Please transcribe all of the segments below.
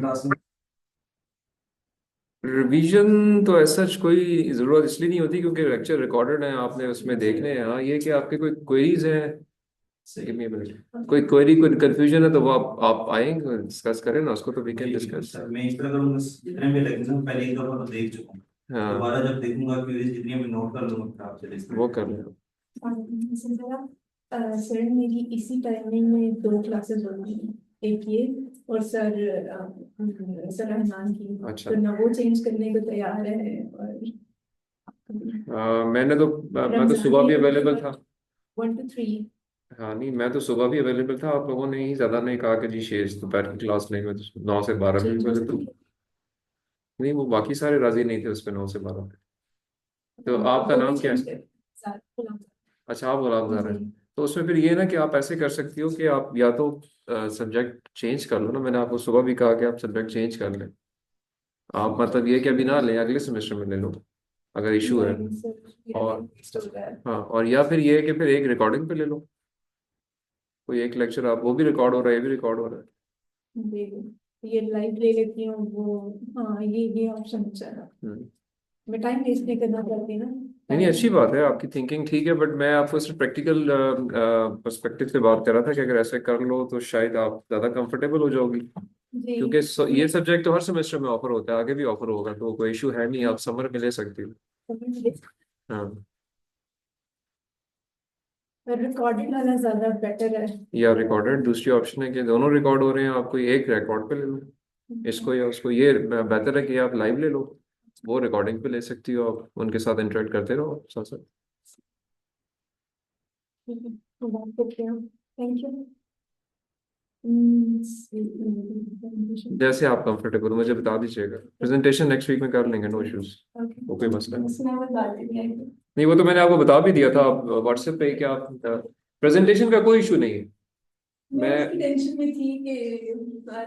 Class में। Revision तो ऐसा कोई ज़रूरत इसलिए नहीं होती क्योंकि लेक्चर रिकॉर्डेड है, आपने उसमें देखने हैं। हाँ, ये कि आपके कोई क्वेरीज हैं, गिव मी मिनट, कोई क्वेरी कोई कंफ्यूजन है तो वो आप आएंगे डिस्कस करें ना उसको, तो वी कैन डिस्कस। सर मैं इस तरह करूंगा, जितने भी लेक्चर पहले एक दफा तो देख चुका हूँ। हाँ, दोबारा जब देखूंगा क्वेरीज जितनी मैं नोट कर लूंगा फिर आपसे वो डिस्कस कर करूंगा। लें। सर मेरी इसी टाइमिंग में दो क्लासेस होती हैं, एक ये और सर रहमान की। अच्छा। तो ना वो चेंज करने को तैयार है और मैंने तो मैं तो रमजान सुबह भी में अवेलेबल था। 1 to 3। हाँ नहीं, मैं तो सुबह भी अवेलेबल था। आप लोगों ने ही ज़्यादा नहीं कहा कि जी शेष दोपहर की क्लास नहीं, मैं तो 9 से 12 भी चेंज हो अवेलेबल सकती था। है। नहीं, वो बाकी सारे राजी नहीं थे उस पर 9 से 12 पे। तो तो आपका वो भी नाम क्या चेंज है? कर गुलाम। अच्छा, आप गुलाब ज़ार जी। हैं। तो उसमें फिर ये ना कि आप ऐसे कर सकती हो कि आप या तो सब्जेक्ट चेंज कर लो ना। मैंने आपको सुबह भी कहा कि आप सब्जेक्ट चेंज कर लें। आप मतलब ये कि अभी ना लें, अगले सेमेस्टर में ले लो अगर इशू है। नहीं सर, मेरा टाइम और वेस्ट हो रहा है। हाँ, और या फिर ये है कि फिर एक रिकॉर्डिंग पे ले लो। कोई एक लेक्चर आप, वो भी रिकॉर्ड हो रहा है, ये भी रिकॉर्ड हो रहा है। जी जी। ये लाइव ले लेती हूँ वो। हाँ, ये ऑप्शन अच्छा है। हम्म। मैं टाइम वेस्ट नहीं करना चाहती ना। नहीं नहीं, अच्छी टाइम। बात है, आपकी थिंकिंग ठीक है, बट मैं आपको सिर्फ प्रैक्टिकल पर्सपेक्टिव से बात कर रहा था कि अगर ऐसे कर लो तो शायद आप ज़्यादा कंफर्टेबल हो जाओगी। जी। क्योंकि ये मैं सब्जेक्ट तो हर सेमेस्टर में ऑफर होता है, आगे भी ऑफर होगा, तो कोई इशू है नहीं, आप समर में ले सकती हो। हाँ, रिकॉर्डेड वाला ज्यादा बेटर है। या रिकॉर्डेड दूसरी ऑप्शन है कि दोनों रिकॉर्ड हो रहे हैं, आप कोई एक रिकॉर्ड पे ले लो इसको या उसको। ये बेहतर है कि आप लाइव ले लो, वो रिकॉर्डिंग पे ले सकती हो, आप उनके साथ इंटरेक्ट करते रहो साथ साथ। ठीक है, तो बात करते हैं। Thank you. जैसे आप कंफर्टेबल हो मुझे बता दीजिएगा। प्रेजेंटेशन नेक्स्ट वीक में कर लेंगे, नो इश्यूज। ओके। वो कोई मसला नहीं। उसमें वो बात नहीं आई। नहीं, वो तो मैंने आपको बता भी दिया था, आप व्हाट्सएप पे ही कि आप प्रेजेंटेशन का कोई इशू नहीं है। मैं मैं उसकी टेंशन में थी कि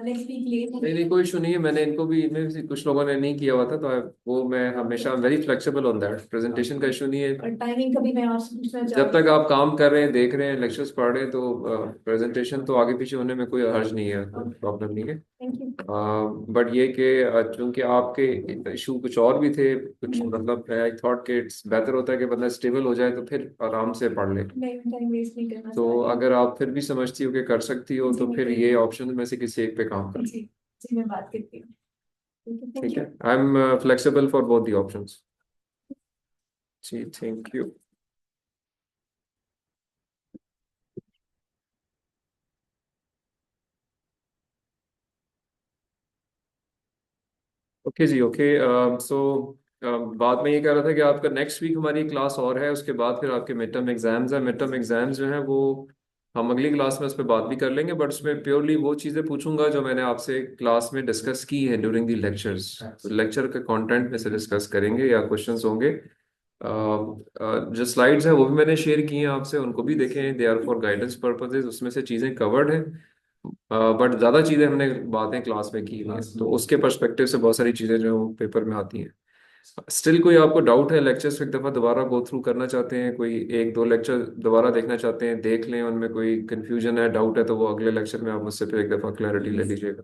नेक्स्ट वीक लेट। नहीं नहीं, कोई इशू नहीं है। मैंने इनको भी, इनमें से कुछ लोगों ने नहीं किया हुआ था, तो वो मैं हमेशा very flexible on that, presentation का इशू नहीं है। और टाइमिंग का भी मैं आपसे पूछना जब चाहती तक आप काम कर रहे हैं, देख रहे हैं, लेक्चर्स पढ़ रहे हैं, तो प्रेजेंटेशन तो आगे पीछे होने में कोई हर्ज नहीं है, कोई हूँ। प्रॉब्लम नहीं है। Thank you. बट ये कि चूंकि आपके इशू कुछ और भी थे, कुछ मतलब आई थॉट कि इट्स बेहतर होता है कि बंदा स्टेबल हो जाए तो फिर आराम से पढ़ ले। मैं टाइम वेस्ट नहीं करना तो चाह रही अगर आप फिर भी समझती हो कि कर सकती हो, हूँ। जी तो मैं फिर ये करूँगी। ऑप्शन में से किसी एक पे काम कर। जी। जी मैं बात करती हूँ। ठीक है, थैंक ठीक है, you. I am flexible for both the options. जी, थैंक यू। ओके जी, ओके। सो बाद में ये कह रहा था कि आपका नेक्स्ट वीक हमारी क्लास और है, उसके बाद फिर आपके मिड टर्म एग्जाम्स हैं। मिड टर्म एग्जाम्स जो हैं वो हम अगली क्लास में उस पर बात भी कर लेंगे, बट उसमें प्योरली वो चीज़ें पूछूंगा जो मैंने आपसे क्लास में डिस्कस की है ड्यूरिंग दी लेक्चर्स। तो लेक्चर के कंटेंट में से डिस्कस करेंगे या क्वेश्चंस होंगे। जो स्लाइड्स हैं वो भी मैंने शेयर की हैं आपसे, उनको भी देखें, they are for guidance purposes, उसमें से चीज़ें कवर्ड हैं। बट ज़्यादा चीज़ें हमने बातें क्लास में की हैं, तो उसके पर्सपेक्टिव से बहुत सारी चीज़ें जो हैं वो पेपर में आती हैं। स्टिल कोई आपको डाउट है, लेक्चर्स एक दफ़ा दोबारा गो थ्रू करना चाहते हैं, कोई एक दो लेक्चर दोबारा देखना चाहते हैं, देख लें, उनमें कोई कन्फ्यूजन है, डाउट है, तो वो अगले लेक्चर में आप मुझसे फिर एक दफ़ा क्लैरिटी ले लीजिएगा।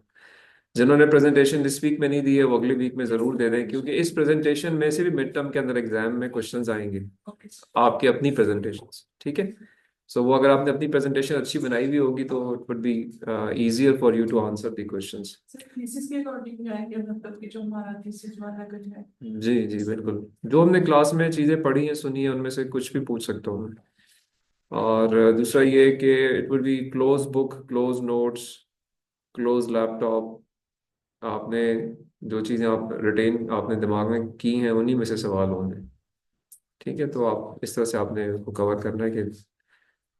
जिन्होंने प्रेजेंटेशन इस वीक में नहीं दी है वो अगले वीक में ज़रूर दे दें, क्योंकि इस प्रेजेंटेशन में से भी मिड टर्म के अंदर एग्जाम में क्वेश्चंस आएंगे आपकी अपनी प्रेजेंटेशन। ठीक है। सो वो अगर आपने अपनी प्रेजेंटेशन अच्छी बनाई हुई होगी तो it would be easier for you to answer the questions. Thesis के अकॉर्डिंग आएंगे, मतलब कि जो हमारा थीसिस वाला कुछ है। जी जी बिल्कुल, जो हमने क्लास में चीज़ें पढ़ी हैं, सुनी है, उनमें से कुछ भी पूछ सकता हूँ मैं। और दूसरा ये कि it would be close book, close notes, close laptop. आपने जो चीज़ें आप रिटेन आपने दिमाग में की हैं उन्हीं में से सवाल होंगे। ठीक है, तो आप इस तरह से आपने उसको कवर करना है कि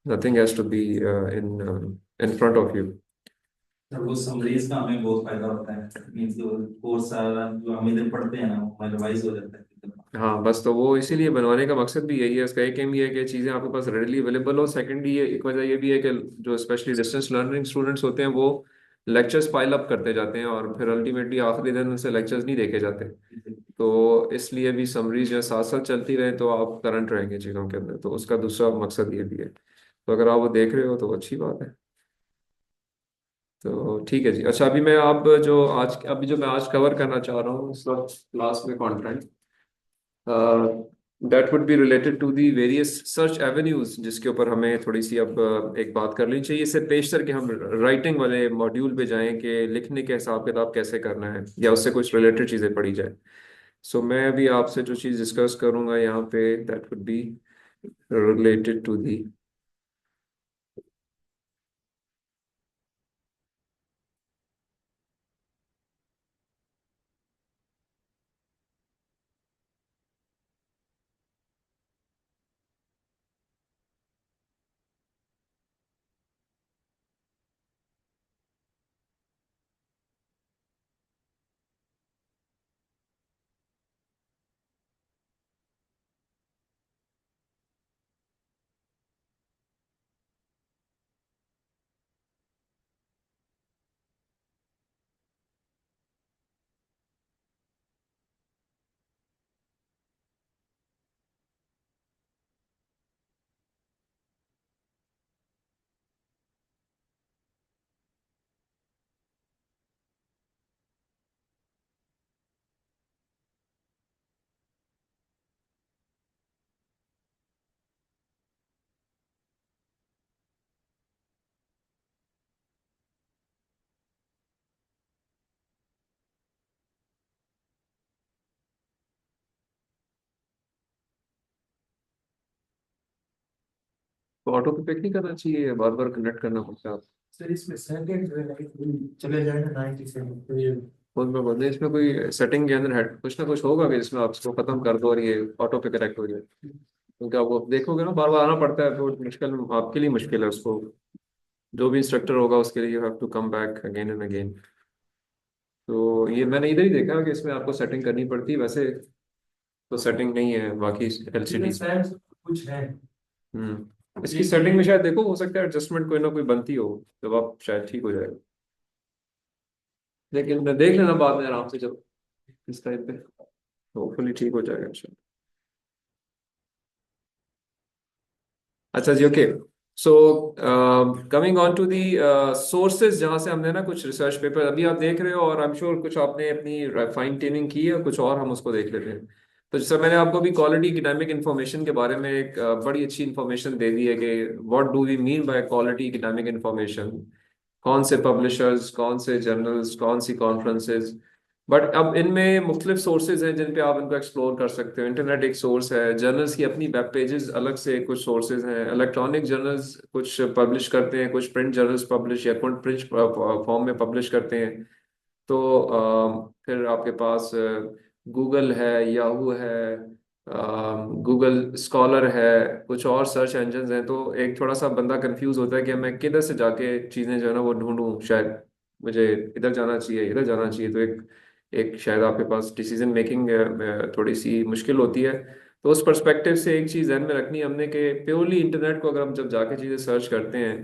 nothing has to be in in front of you. Sir वो समरीज का हमें बहुत फायदा होता है, मीन्स कोर्स सारा जो हम इधर पढ़ते हैं ना वो रिवाइज हो जाता है एकदम। हाँ, बस तो वो इसीलिए बनवाने का मकसद भी यही है। इसका एक एम ये है कि चीज़ें आपके पास रेडीली अवेलेबल हो। सेकंड ये एक वजह ये भी है कि जो स्पेशली डिस्टेंस लर्निंग स्टूडेंट्स होते हैं वो लेक्चर्स पाइल अप करते जाते हैं और फिर अल्टीमेटली आखिरी दिन उनसे लेक्चर्स नहीं देखे जाते। तो इसलिए भी समरीज जो साथ साथ चलती रहे तो आप करंट रहेंगे चीज़ों के अंदर, तो उसका दूसरा मकसद ये भी है। तो अगर आप वो देख रहे हो तो अच्छी बात है। तो ठीक है जी। अच्छा, अभी जो मैं आज कवर करना चाह रहा हूँ इस वक्त क्लास में content, that would be related to the various search avenues, जिसके ऊपर हमें थोड़ी सी अब एक बात कर लेनी चाहिए। इससे पेशतर कि हम राइटिंग वाले मॉड्यूल पे जाएं कि लिखने के हिसाब किताब कैसे करना है, या उससे कुछ रिलेटेड चीज़ें पढ़ी जाए। सो मैं अभी आपसे जो चीज़ डिस्कस करूंगा यहाँ पे, that would be related to the auto पे पिक नहीं करना चाहिए, बार बार कनेक्ट करना पड़ता है। सर इसमें सेकंड जो है ना चले जाए ना 97 तो ये खुद में बोलते हैं इसमें कोई सेटिंग के अंदर है कुछ ना कुछ होगा कि जिसमें आप इसको खत्म कर दो और ये ऑटो पे करेक्ट हो जाए। क्योंकि आप वो देखोगे ना, बार बार आना पड़ता है, तो मुश्किल, आपके लिए मुश्किल है उसको। जो भी इंस्ट्रक्टर होगा उसके लिए you have to come back again and again. तो ये मैंने इधर ही देखा कि इसमें आपको सेटिंग करनी पड़ती है, वैसे तो सेटिंग नहीं है बाकी एलसीडी। शायद कुछ है। इसकी सेटिंग में शायद देखो, हो सकता है एडजस्टमेंट कोई ना कोई बनती हो, जब आप शायद ठीक हो जाएगा। लेकिन देख लेना बाद में आराम से, जब इस टाइम पे होपफुली ठीक हो जाएगा इंशाल्लाह। अच्छा जी, okay. So coming on to the sources, जहाँ से हमने ना कुछ रिसर्च पेपर अभी आप देख रहे हो, और आई एम श्योर कुछ आपने अपनी फाइन ट्यूनिंग की है, कुछ और हम उसको देख लेते हैं। तो जैसे मैंने आपको अभी क्वालिटी इकोनॉमिक इन्फॉर्मेशन के बारे में एक बड़ी अच्छी इन्फॉर्मेशन दे दी है कि what do we mean by quality economic information, कौन से पब्लिशर्स, कौन से जर्नल्स, कौन सी कॉन्फ्रेंसेज। बट अब इनमें मुख्तलिफ सोर्सेज हैं जिन पे आप इनको एक्सप्लोर कर सकते हो। इंटरनेट एक सोर्स है, जर्नल्स की अपनी वेब पेजेस अलग से कुछ सोर्सेज हैं, इलेक्ट्रॉनिक जर्नल्स कुछ पब्लिश करते हैं, कुछ प्रिंट जर्नल्स पब्लिश या प्रिंट फॉर्म में पब्लिश करते हैं। तो फिर आपके पास गूगल है, याहू है, गूगल स्कॉलर है, कुछ और सर्च इंजन्स हैं। तो एक थोड़ा सा बंदा कंफ्यूज होता है कि मैं किधर से जाके चीज़ें जो है ना वो ढूंढूं, शायद मुझे इधर जाना चाहिए, इधर जाना चाहिए। तो एक एक शायद आपके पास डिसीजन मेकिंग थोड़ी सी मुश्किल होती है। तो उस पर्सपेक्टिव से एक चीज़ ध्यान में रखनी है हमने कि प्योरली इंटरनेट को अगर हम जब जाके चीज़ें सर्च करते हैं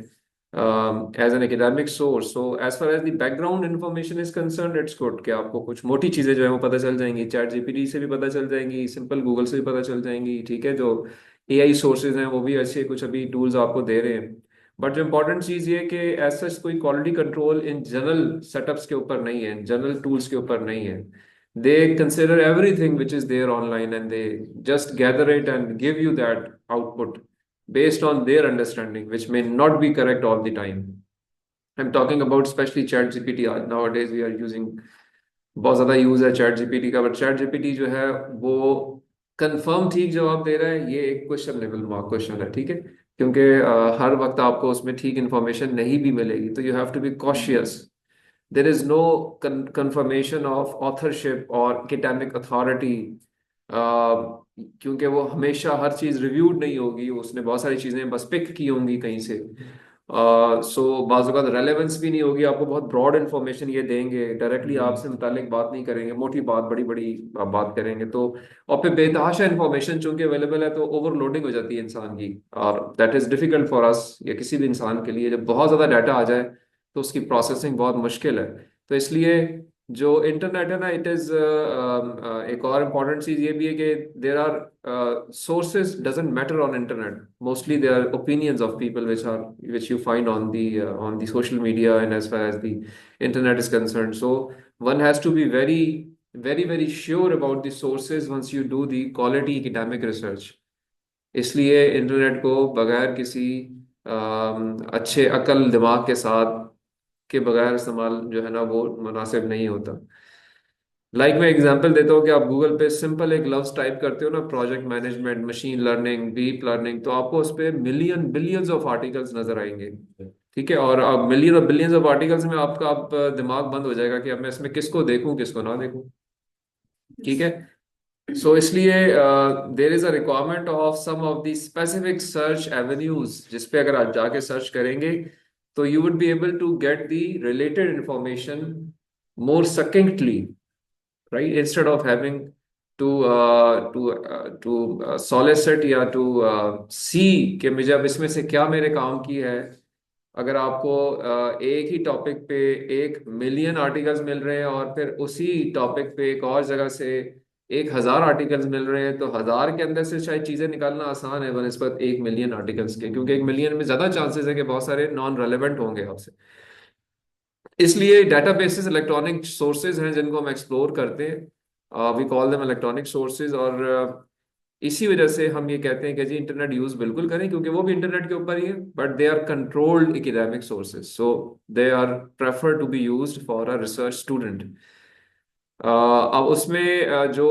as an academic source, so as far as the background information is concern, it's good कि आपको कुछ मोटी चीजें जो है वो पता चल जाएंगी, चैट जीपीटी से भी पता चल जाएंगी, सिंपल गूगल से भी पता चल जाएंगी। ठीक है, जो एआई सोर्सेज हैं वो भी अच्छे कुछ अभी टूल्स आपको दे रहे हैं। बट जो इंपॉर्टेंट चीज ये कि एज सच कोई quality control in general setups के ऊपर नहीं है, जनरल टूल्स के ऊपर नहीं है। They consider everything which is there online and they just gather it and give you that output based on their understanding, which may not be correct all the time. I'm talking about especially chat gpt। nowadays we are using, बहुत ज़्यादा use है chat GPT का। But chat GPT जो है वो confirm ठीक जवाब दे रहा है, ये एक क्वेश्चनेबल क्वेश्चन है। ठीक है, क्योंकि हर वक्त आपको उसमें ठीक इंफॉर्मेशन नहीं भी मिलेगी, तो you have to be cautious. There is no confirmation of authorship और एकेडमिक अथॉरिटी, क्योंकि वो हमेशा हर चीज़ रिव्यूड नहीं होगी, उसने बहुत सारी चीज़ें बस पिक की होंगी कहीं से। सो बाज़ औक़ात रेलेवेंस भी नहीं होगी, आपको बहुत ब्रॉड इन्फॉर्मेशन ये देंगे, डायरेक्टली आपसे मुतालिक बात नहीं करेंगे, मोटी बात बड़ी बड़ी बात करेंगे। तो और फिर बेतहाशा इन्फॉर्मेशन चूंकि अवेलेबल है, तो ओवरलोडिंग हो जाती है इंसान की, और that is difficult for us, या किसी भी इंसान के लिए। जब बहुत ज़्यादा डाटा आ जाए तो उसकी प्रोसेसिंग बहुत मुश्किल है। तो इसलिए जो इंटरनेट है ना, इट इज एक और इम्पॉर्टेंट चीज ये भी है कि there are sources doesn't matter on internet, mostly they are opinions of people which you find on the social media and as far as the internet is concerned. So one has to be very sure about the sources once you do the quality academic research. इसलिए internet को बगैर किसी अच्छे अकल दिमाग के साथ के बगैर इस्तेमाल जो है ना वो मुनासिब नहीं होता। मैं एग्जांपल देता हूँ कि आप गूगल पे सिंपल एक लफ्ज टाइप करते हो ना, project management, machine learning, deep learning, तो आपको उस पर मिलियन बिलियंस ऑफ आर्टिकल्स नजर आएंगे। ठीक है, और अब मिलियन और बिलियंस ऑफ आर्टिकल्स में आपका आप दिमाग बंद हो जाएगा कि अब मैं इसमें किसको देखूं किसको ना देखूं। ठीक है, सो इसलिए there is a requirement of some of the specific search avenues, जिसपे अगर आप जाके सर्च करेंगे तो you would be able to get the related information more succinctly, right, instead of having to solicit या to see कि मुझे अब इसमें से क्या मेरे काम की है। अगर आपको एक ही टॉपिक पे 1 मिलियन आर्टिकल्स मिल रहे हैं और फिर उसी टॉपिक पे एक और जगह से 1,000 आर्टिकल्स मिल रहे हैं, तो 1,000 के अंदर से शायद चीजें निकालना आसान है बनस्पत 1 मिलियन आर्टिकल्स के, क्योंकि 1 मिलियन में ज्यादा चांसेस है कि बहुत सारे नॉन रेलेवेंट होंगे आपसे। इसलिए डेटाबेसेस इलेक्ट्रॉनिक सोर्सेज हैं जिनको हम एक्सप्लोर करते हैं, we call them electronic sources. और इसी वजह से हम ये कहते हैं कि जी इंटरनेट यूज बिल्कुल करें, क्योंकि वो भी इंटरनेट के ऊपर ही है, but they are controlled academic sources, so they are prefer to be used for a research student. अब उसमें जो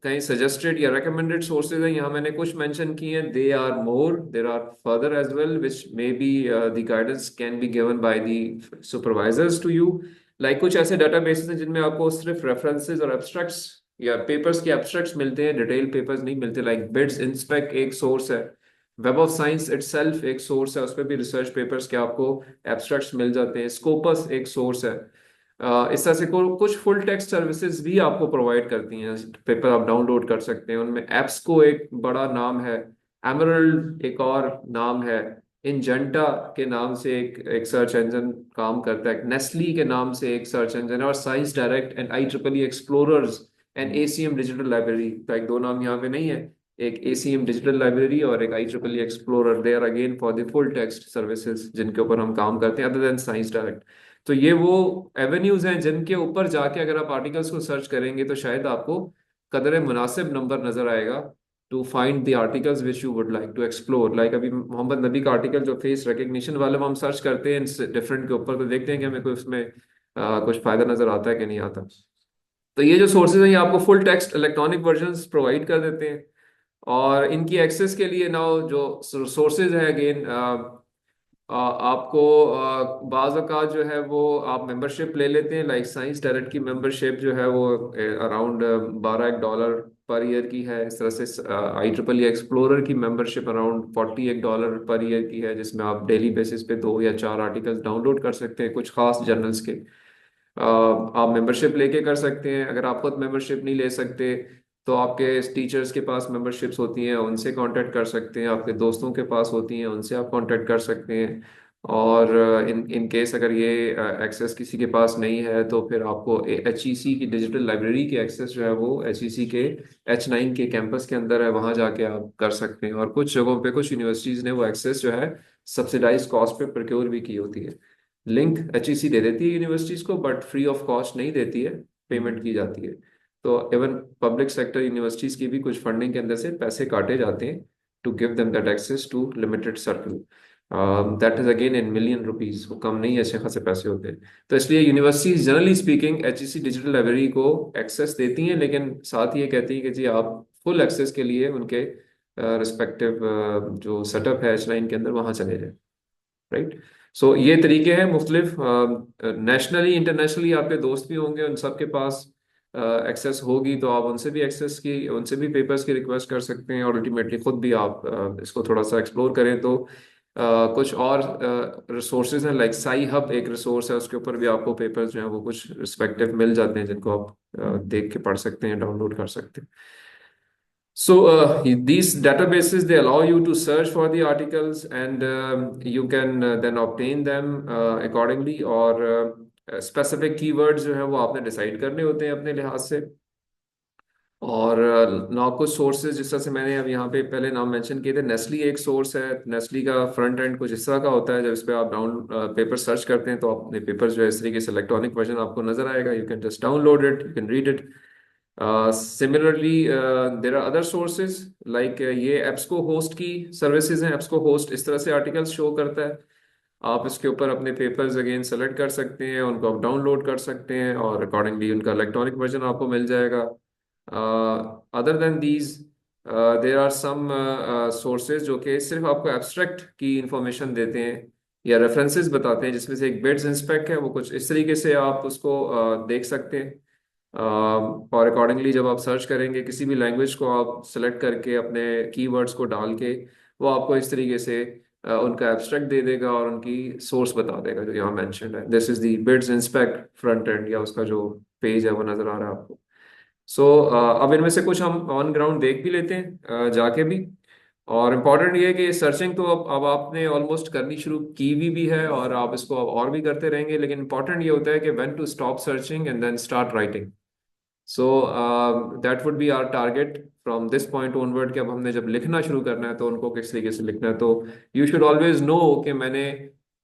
कहीं सजेस्टेड या रिकमेंडेड सोर्सेज हैं, यहाँ मैंने कुछ मेंशन किए हैं। They are more, there are further as well, which may be the guidance can be given by the supervisors to you. Like कुछ ऐसे डेटाबेसेस हैं जिनमें आपको सिर्फ रेफरेंसेस और एब्स्ट्रैक्ट्स या पेपर्स के एब्स्ट्रैक्ट्स मिलते हैं, डिटेल पेपर्स नहीं मिलते। लाइक बिट्स इंस्पेक एक सोर्स है, वेब ऑफ साइंस इटसेल्फ एक सोर्स है, उस पर भी रिसर्च पेपर्स के आपको एब्स्ट्रैक्ट्स मिल जाते हैं। स्कोपस एक सोर्स है। इस तरह से कुछ फुल टेक्स्ट सर्विसेज भी आपको प्रोवाइड करती हैं, पेपर आप डाउनलोड कर सकते हैं। उनमें एप्स को एक बड़ा नाम है, एमरल्ड एक और नाम है, इंजेंटा के नाम से एक सर्च इंजन काम करता है, नेस्ली के नाम से एक सर्च इंजन है, और science direct and IEEE explorers and ACM digital library, तो एक दो नाम यहाँ पे नहीं है, एक ACM डिजिटल लाइब्रेरी और एक IEEE explorer. They are again for the full text services जिनके ऊपर हम काम करते हैं, अदर देन साइंस डायरेक्ट। तो ये वो एवेन्यूज हैं जिनके ऊपर जाके अगर आप आर्टिकल्स को सर्च करेंगे तो शायद आपको कदर मुनासिब नंबर नजर आएगा to find the articles which you would like to explore. Like अभी मोहम्मद नबी का आर्टिकल जो फेस रिकग्निशन वाले हम सर्च करते हैं डिफरेंट के ऊपर, तो देखते हैं कि हमें कोई उसमें कुछ फायदा नजर आता है कि नहीं आता। तो ये जो सोर्सेज हैं ये आपको full text electronic versions provide कर देते हैं, और इनकी एक्सेस के लिए नाउ जो सोर्सेज है अगेन आपको बाज़ औक़ात जो है वो आप मेंबरशिप ले लेते हैं। लाइक साइंस डायरेक्ट की मेंबरशिप जो है वो अराउंड $12 पर ईयर की है। इस तरह से IEEE एक्सप्लोरर की मेंबरशिप अराउंड $41 पर ईयर की है, जिसमें आप डेली बेसिस पे 2 या 4 आर्टिकल्स डाउनलोड कर सकते हैं कुछ खास जर्नल्स के। आप मेंबरशिप लेके कर सकते हैं। अगर आप खुद मेंबरशिप नहीं ले सकते तो आपके टीचर्स के पास मेंबरशिप्स होती हैं, उनसे कांटेक्ट कर सकते हैं। आपके दोस्तों के पास होती हैं, उनसे आप कांटेक्ट कर सकते हैं। और इन केस अगर ये एक्सेस किसी के पास नहीं है तो फिर आपको HEC की डिजिटल लाइब्रेरी की एक्सेस जो है वो HEC के H9 के कैंपस के अंदर है, वहाँ जाके आप कर सकते हैं। और कुछ जगहों पे कुछ यूनिवर्सिटीज़ ने वो एक्सेस जो है सब्सिडाइज कॉस्ट पे प्रोक्योर भी की होती है। लिंक HEC दे देती है यूनिवर्सिटीज़ को, बट फ्री ऑफ कॉस्ट नहीं देती है, पेमेंट की जाती है। तो इवन पब्लिक सेक्टर यूनिवर्सिटीज की भी कुछ फंडिंग के अंदर से पैसे काटे जाते हैं to give them that access to limited circle. That is again in million rupees, वो कम नहीं है, अच्छे खासे पैसे होते हैं। तो इसलिए universities generally speaking HEC digital library को एक्सेस देती हैं, लेकिन साथ ही ये कहती हैं कि जी आप फुल एक्सेस के लिए उनके रिस्पेक्टिव जो सेटअप है H9 के अंदर वहाँ चले जाए, राइट। सो ये तरीके हैं मुख्तलिफ। नेशनली इंटरनेशनली आपके दोस्त भी होंगे, उन सब के पास एक्सेस होगी, तो आप उनसे भी पेपर्स की रिक्वेस्ट कर सकते हैं, और अल्टीमेटली खुद भी आप इसको थोड़ा सा एक्सप्लोर करें तो कुछ और रिसोर्सेज हैं। लाइक साई हब एक रिसोर्स है, उसके ऊपर भी आपको पेपर्स जो हैं वो कुछ रिस्पेक्टिव मिल जाते हैं, जिनको आप देख के पढ़ सकते हैं, डाउनलोड कर सकते हैं। So these databases, they allow you to search for the articles, and you can then obtain them accordingly, or specific keywords जो है वो आपने डिसाइड करने होते हैं अपने लिहाज से। और ना कुछ सोर्सेज जिस तरह से मैंने अब यहाँ पे पहले नाम मेंशन किए थे, नेस्ली एक सोर्स है। नेस्ली का फ्रंट एंड कुछ इस तरह का होता है, जब इस पे आप पेपर सर्च करते हैं तो अपने पेपर जो है इस तरीके से इलेक्ट्रॉनिक वर्जन आपको नजर आएगा। You can just download it, you can read it. Similarly there are other sources like ये एप्सको होस्ट की सर्विसेज हैं। एप्सको होस्ट इस तरह से आर्टिकल्स शो करता है। आप इसके ऊपर अपने पेपर्स अगेन सेलेक्ट कर सकते हैं, उनको आप डाउनलोड कर सकते हैं और अकॉर्डिंगली उनका इलेक्ट्रॉनिक वर्जन आपको मिल जाएगा। Other than these there are some sources जो कि सिर्फ आपको एब्स्ट्रैक्ट की इंफॉर्मेशन देते हैं या रेफरेंसेस बताते हैं, जिसमें से एक बिड्स इंस्पेक्ट है। वो कुछ इस तरीके से आप उसको देख सकते हैं। और अकॉर्डिंगली जब आप सर्च करेंगे किसी भी लैंग्वेज को आप सेलेक्ट करके अपने कीवर्ड्स को डाल के, वो आपको इस तरीके से उनका एब्स्ट्रैक्ट दे देगा और उनकी सोर्स बता देगा जो यहाँ मेंशन्ड है। This is the bids inspect front end, या उसका जो पेज है वो नजर आ रहा है आपको। सो अब इनमें से कुछ हम ऑन ग्राउंड देख भी लेते हैं जाके भी। और इम्पॉर्टेंट ये है कि सर्चिंग तो अब आपने ऑलमोस्ट करनी शुरू की भी है और आप इसको अब और भी करते रहेंगे, लेकिन इंपॉर्टेंट ये होता है कि when to stop searching and then start writing. So that would be our target from this point onward, कि अब हमने जब लिखना शुरू करना है तो उनको किस तरीके से लिखना है। तो यू शुड ऑलवेज नो कि मैंने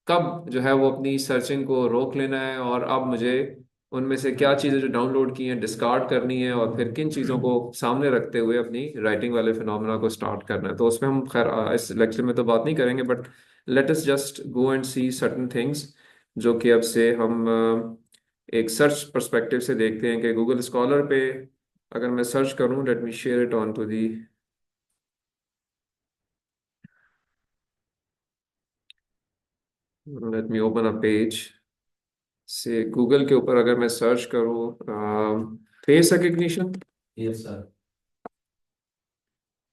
कब जो है वो अपनी सर्चिंग को रोक लेना है, और अब मुझे उनमें से क्या चीज़ें जो डाउनलोड की हैं डिस्कार्ड करनी है, और फिर किन चीज़ों को सामने रखते हुए अपनी राइटिंग वाले फिनोमेना को स्टार्ट करना है। तो उसमें हम खैर इस लेक्चर में तो बात नहीं करेंगे, but let us just go and see certain things जो कि अब से हम एक सर्च पर्सपेक्टिव से देखते हैं। कि गूगल स्कॉलर पे अगर मैं सर्च करूं, let me share it on to the, let me open a page से गूगल के ऊपर अगर मैं सर्च करूं फेस रिकग्निशन। Yes sir.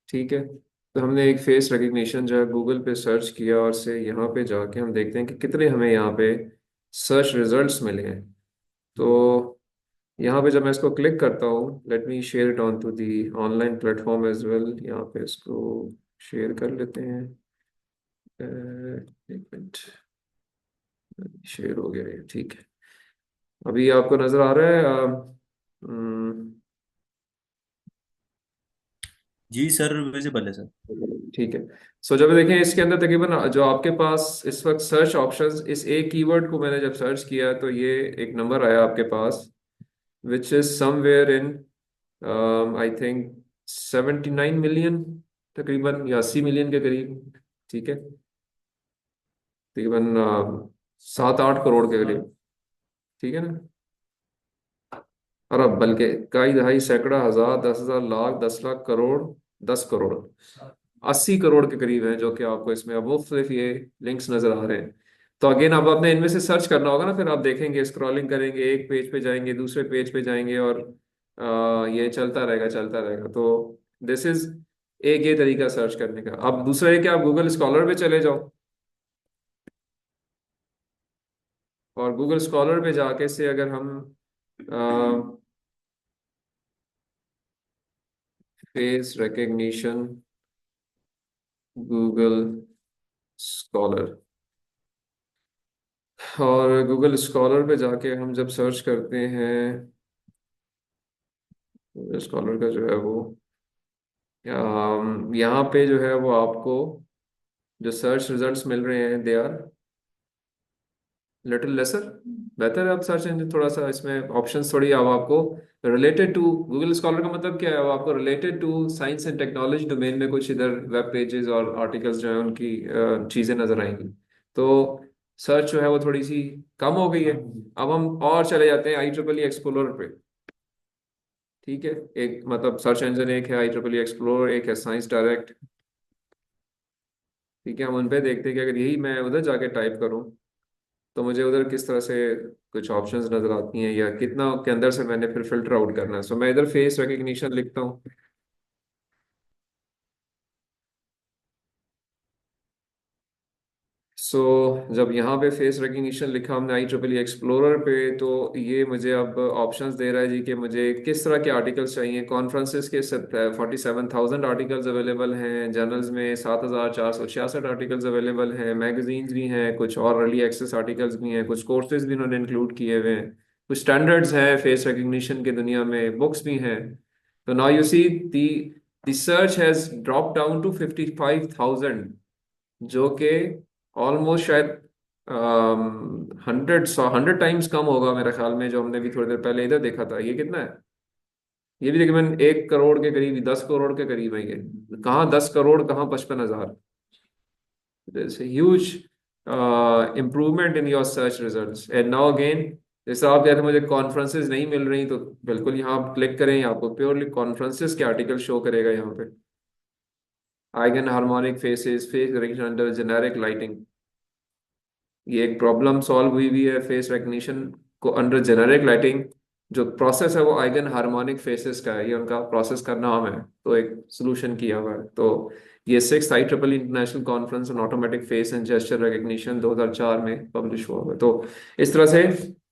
ठीक है, तो हमने एक फेस रिकग्निशन जो है गूगल पे सर्च किया, और से यहाँ पे जाके हम देखते हैं कि कितने हमें यहाँ पे सर्च रिजल्ट्स मिले हैं। तो यहाँ पे जब मैं इसको क्लिक करता हूँ, let me share it on to the online platform as well. यहाँ पे इसको शेयर कर लेते हैं। एक मिनट, शेयर हो गया ये, ठीक है। अभी आपको नजर आ रहा है हम्म, जी सर, विजिबल है सर। ठीक है। सो जब देखें इसके अंदर तकरीबन जो आपके पास इस वक्त सर्च ऑप्शंस, इस एक कीवर्ड को मैंने जब सर्च किया तो ये एक नंबर आया आपके पास, which is somewhere in I think 79 मिलियन, तकरीबन या 80 मिलियन के करीब। ठीक है, तकरीबन 7-8 करोड़ के करीब। ठीक है ना, अरब, बल्कि कई दहाई सैकड़ा हजार 10,000 लाख 10 लाख करोड़ 10 करोड़ 80 करोड़ के करीब है जो कि आपको इसमें अब मुख्तलिफ ये लिंक्स नजर आ रहे हैं। तो अगेन अब आपने इनमें से सर्च करना होगा ना, फिर आप देखेंगे स्क्रॉलिंग करेंगे, एक पेज पे जाएंगे, दूसरे पेज पे जाएंगे, और ये चलता रहेगा चलता रहेगा। तो दिस इज एक ये तरीका सर्च करने का। अब दूसरा है कि आप गूगल स्कॉलर पे चले जाओ, और गूगल स्कॉलर पे जाके से अगर हम फेस रिकग्निशन गूगल स्कॉलर, और गूगल स्कॉलर पे जाके हम जब सर्च करते हैं, गूगल स्कॉलर का जो है वो यहाँ पे जो है वो आपको जो सर्च रिजल्ट्स मिल रहे हैं दे आर लिटिल लेसर। बेहतर है आप सर्च इंजन थोड़ा सा, इसमें ऑप्शंस थोड़ी अब आपको रिलेटेड टू, गूगल स्कॉलर का मतलब क्या है, वो आपको related to science and technology domain में कुछ इधर वेब पेजेस और आर्टिकल्स जो है उनकी चीज़ें नजर आएंगी। तो सर्च जो है वो थोड़ी सी कम हो गई है। अब हम और चले जाते हैं IEEE एक्सप्लोरर पे। ठीक है, एक मतलब सर्च इंजन एक है IEEE एक्सप्लोरर, एक है साइंस डायरेक्ट। ठीक है, हम उन पे देखते हैं कि अगर यही मैं उधर जाके टाइप करूं तो मुझे उधर किस तरह से कुछ ऑप्शंस नजर आती हैं, या कितना के अंदर से मैंने फिर फिल्टर आउट करना है। सो मैं इधर फेस रिकग्निशन लिखता हूँ। सो जब यहाँ पे फेस रिकग्निशन लिखा हमने आई ट्रिपल एक्सप्लोरर पे, तो ये मुझे अब ऑप्शंस दे रहा है जी कि मुझे किस तरह के आर्टिकल्स चाहिए। कॉन्फ्रेंसेस के 47,000 आर्टिकल्स अवेलेबल हैं, जर्नल्स में 7,466 आर्टिकल्स अवेलेबल हैं, मैगजीन्स भी हैं, कुछ और अर्ली एक्सेस आर्टिकल्स भी हैं, कुछ कोर्सेज भी उन्होंने इंक्लूड किए हुए हैं, कुछ स्टैंडर्ड्स हैं फेस रिकग्निशन की दुनिया में, बुक्स भी हैं। तो now you see the the search has drop down to 55,000, जो कि ऑलमोस्ट शायद 100 टाइम्स कम होगा मेरे ख्याल में, जो हमने भी थोड़ी देर पहले इधर देखा था। ये कितना है? ये भी तकरीबन 1 करोड़ के करीब, 10 करोड़ के करीब है ये। कहाँ 10 करोड़, कहाँ 55,000। Huge improvement in your search results. And now again, जैसे आप कहते हैं मुझे कॉन्फ्रेंसेज नहीं मिल रही, तो बिल्कुल यहाँ आप क्लिक करें, आपको प्योरली कॉन्फ्रेंसेज के आर्टिकल शो करेगा यहाँ पे। Eigen harmonic faces, face recognition under generic lighting, ये एक प्रॉब्लम सॉल्व हुई हुई है फेस रिकग्निशन को अंडर जेनेरिक लाइटिंग। जो प्रोसेस है वो आइगन हार्मोनिक फेसेस का है, ये उनका प्रोसेस का नाम है, तो एक सोल्यूशन किया हुआ है। तो ये 6th IEEE international conference on automatic face and gesture recognition 2004 में पब्लिश हुआ हुआ है। तो इस तरह से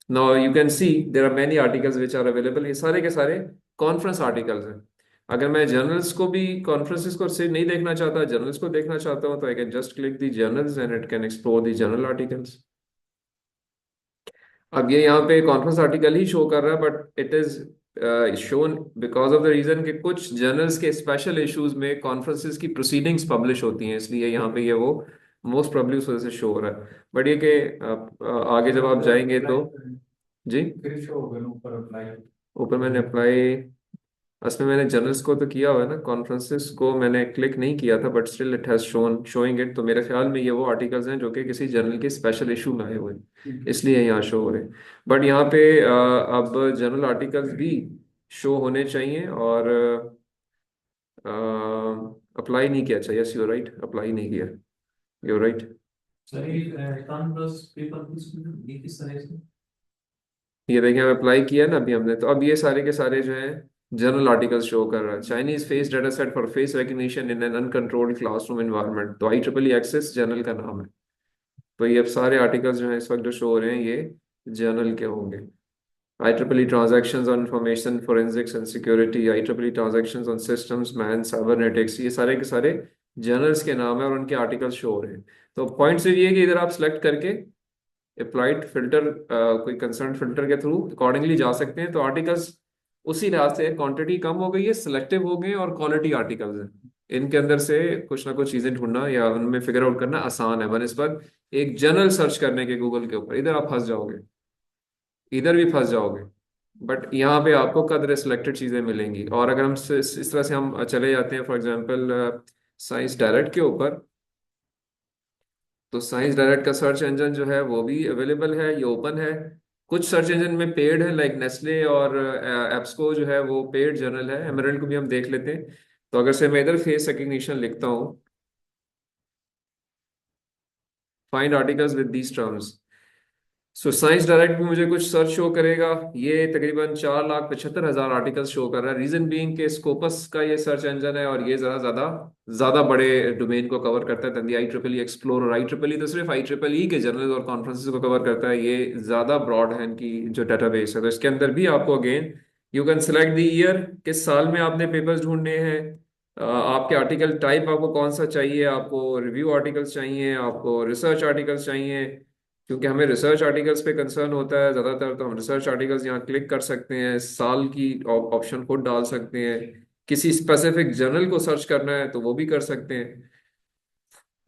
now you can see there are many articles which are available. ये सारे के सारे कॉन्फ्रेंस आर्टिकल्स हैं। अगर मैं जर्नल्स को भी, कॉन्फ्रेंसेस को सिर्फ नहीं देखना चाहता, जर्नल्स को देखना चाहता हूँ, तो I can just click the journals and it can explore the journal articles. अब ये यहाँ पे कॉन्फ्रेंस आर्टिकल ही शो कर रहा है, but it is shown because of the reason कि कुछ जर्नल्स के स्पेशल इश्यूज में कॉन्फ्रेंसेस की प्रोसीडिंग्स पब्लिश होती हैं, इसलिए यहाँ पे ये वो मोस्ट प्रोबेबली उस वजह से शो हो रहा है। बट ये कि आगे जब आप जाएंगे तो जी, फिर शो होगा ऊपर अप्लाई। ऊपर मैंने अप्लाई, असल में मैंने जर्नल्स को तो किया हुआ है ना, कॉन्फ्रेंसेस को मैंने क्लिक नहीं किया था, but still it has shown showing it. तो मेरे ख्याल में ये वो आर्टिकल्स हैं जो कि किसी जर्नल के स्पेशल इशू में आए हुए हैं, इसलिए यहाँ शो हो रहे हैं। बट यहाँ पे अब जर्नल आर्टिकल्स भी शो होने चाहिए, और अप्लाई नहीं किया चाहिए। यस यू राइट, अप्लाई नहीं किया, यू राइट। सर ये कॉन्फ्रेंस पेपर ये किस तरह से? ये देखिए हम अप्लाई किया ना अभी हमने, तो अब ये सारे के सारे जो है जर्नल आर्टिकल्स शो कर रहा है। Chinese face data set for face recognition in an uncontrolled classroom environment, तो IEEE एक्सेस जर्नल का नाम है। तो ये अब सारे आर्टिकल्स जो है इस वक्त जो शो हो रहे हैं ये जर्नल के होंगे। IEEE transactions on information forensics and security, IEEE transactions on systems man cybernetics, ये सारे के सारे जर्नल्स के नाम है और उनके आर्टिकल्स शो हो रहे हैं। तो पॉइंट सिर्फ ये है कि इधर आप सेलेक्ट करके अप्लाइड फिल्टर, कोई कंसर्न फिल्टर के थ्रू अकॉर्डिंगली जा सकते हैं। तो आर्टिकल्स उसी लिहाज से क्वांटिटी कम हो गई है, सिलेक्टिव हो गए और क्वालिटी आर्टिकल्स हैं। इनके अंदर से कुछ ना कुछ चीजें ढूंढना या उनमें फिगर आउट करना आसान है बनस्बत एक जनरल सर्च करने के गूगल के ऊपर। इधर आप फंस जाओगे, इधर भी फंस जाओगे, बट यहाँ पे आपको कदर सिलेक्टेड चीजें मिलेंगी। और अगर हम इस तरह से हम चले जाते हैं फॉर एग्जांपल साइंस डायरेक्ट के ऊपर, तो साइंस डायरेक्ट का सर्च इंजन जो है वो भी अवेलेबल है, ये ओपन है। कुछ सर्च इंजन में पेड है, लाइक नेस्ले और एप्सको जो है वो पेड जर्नल है। एमरल्ड को भी हम देख लेते हैं। तो अगर से मैं इधर फेस रिकग्निशन लिखता हूँ, find articles with these terms, so science direct में मुझे कुछ सर्च शो करेगा। ये तकरीबन 4,75,000 आर्टिकल्स शो कर रहा है। रीजन बीइंग के स्कोपस का ये सर्च इंजन है और ये जरा ज्यादा ज्यादा बड़े डोमेन को कवर करता है तंदी IEEE एक्सप्लोरर। IEEE तो सिर्फ IEEE के जर्नल और कॉन्फ्रेंसेस को कवर करता है, ये ज्यादा ब्रॉड है इनकी जो डेटाबेस है। तो इसके अंदर भी आपको again you can select the year, किस साल में आपने पेपर्स ढूंढने हैं, आपके आर्टिकल टाइप आपको कौन सा चाहिए, आपको रिव्यू आर्टिकल्स चाहिए, आपको रिसर्च आर्टिकल्स चाहिए। क्योंकि हमें रिसर्च आर्टिकल्स पे कंसर्न होता है ज़्यादातर, तो हम रिसर्च आर्टिकल्स यहाँ क्लिक कर सकते हैं, साल की ऑप्शन खुद डाल सकते हैं। किसी स्पेसिफिक जर्नल को सर्च करना है तो वो भी कर सकते हैं।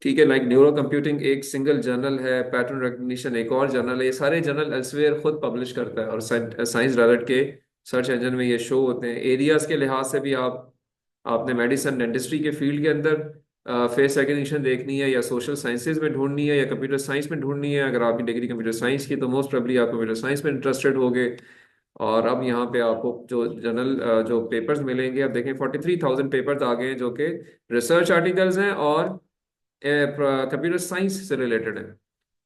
ठीक है, लाइक न्यूरो कंप्यूटिंग एक सिंगल जर्नल है, पैटर्न रिकग्निशन एक और जर्नल है। ये सारे जर्नल एल्सवेयर खुद पब्लिश करता है और साइंस डायरेक्ट के सर्च इंजन में ये शो होते हैं। एरियाज के लिहाज से भी आपने मेडिसिन डेंटिस्ट्री के फील्ड के अंदर फेस रिकग्निशन देखनी है, या सोशल साइंसेज में ढूंढनी है, या कंप्यूटर साइंस में ढूंढनी है। अगर आपकी डिग्री कंप्यूटर साइंस की तो मोस्ट प्रोबेबली आप कंप्यूटर साइंस में इंटरेस्टेड होगे। और अब यहाँ पे आपको जो जर्नल जो पेपर्स मिलेंगे, अब देखें 43,000 पेपर्स आ गए हैं जो कि रिसर्च आर्टिकल्स हैं और कंप्यूटर साइंस से रिलेटेड है।